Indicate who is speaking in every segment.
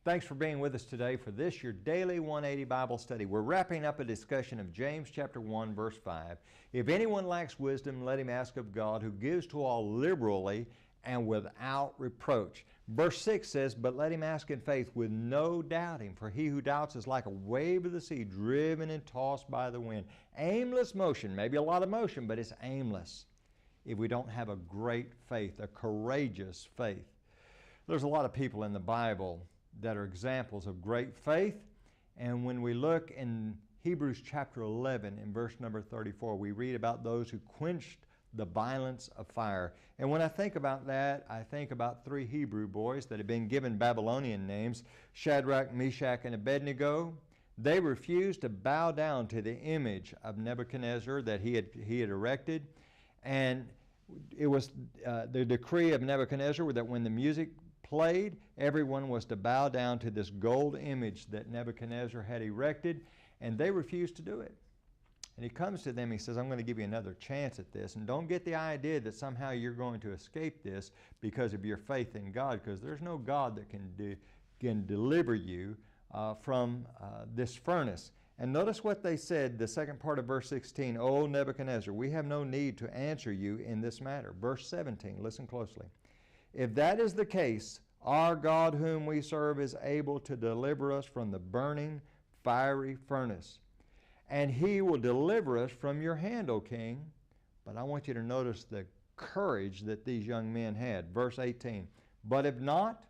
Speaker 1: Thanks for being with us today for this, your daily 180 Bible study. We're wrapping up a discussion of James chapter 1, verse 5. If anyone lacks wisdom, let him ask of God, who gives to all liberally and without reproach. Verse 6 says, but let him ask in faith with no doubting, for he who doubts is like a wave of the sea, driven and tossed by the wind. Aimless motion, maybe a lot of motion, but it's aimless if we don't have a great faith, a courageous faith. There's a lot of people in the Bible that are examples of great faith. And when we look in Hebrews chapter 11 in verse number 34, we read about those who quenched the violence of fire. And when I think about that, I think about three Hebrew boys that had been given Babylonian names, Shadrach, Meshach, and Abednego. They refused to bow down to the image of Nebuchadnezzar that he had erected. And it was the decree of Nebuchadnezzar that when the music played, everyone was to bow down to this gold image that Nebuchadnezzar had erected, and they refused to do it. And he comes to them, he says, I'm going to give you another chance at this, and don't get the idea that somehow you're going to escape this because of your faith in God, because there's no God that can deliver you from this furnace. And notice what they said, the second part of verse 16, O Nebuchadnezzar, we have no need to answer you in this matter. Verse 17, listen closely. If that is the case, our God whom we serve is able to deliver us from the burning, fiery furnace. And he will deliver us from your hand, O king. But I want you to notice the courage that these young men had. Verse 18, but if not,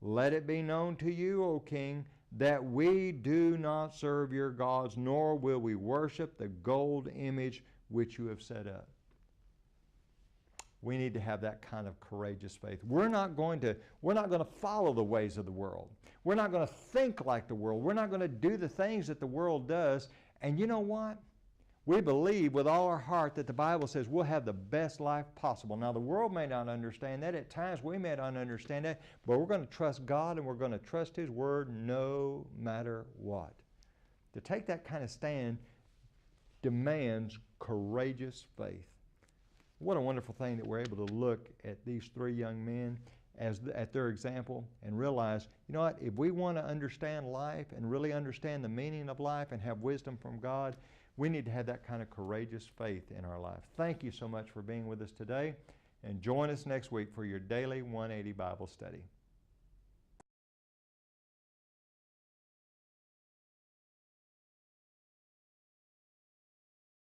Speaker 1: let it be known to you, O king, that we do not serve your gods, nor will we worship the gold image which you have set up. We need to have that kind of courageous faith. We're not going to follow the ways of the world. We're not going to think like the world. We're not going to do the things that the world does. And you know what? We believe with all our heart that the Bible says we'll have the best life possible. Now, the world may not understand that. At times we may not understand that. But we're going to trust God and we're going to trust His Word no matter what. To take that kind of stand demands courageous faith. What a wonderful thing that we're able to look at these three young men at their example and realize, you know what, if we want to understand life and really understand the meaning of life and have wisdom from God, we need to have that kind of courageous faith in our life. Thank you so much for being with us today, and join us next week for your daily 180 Bible study.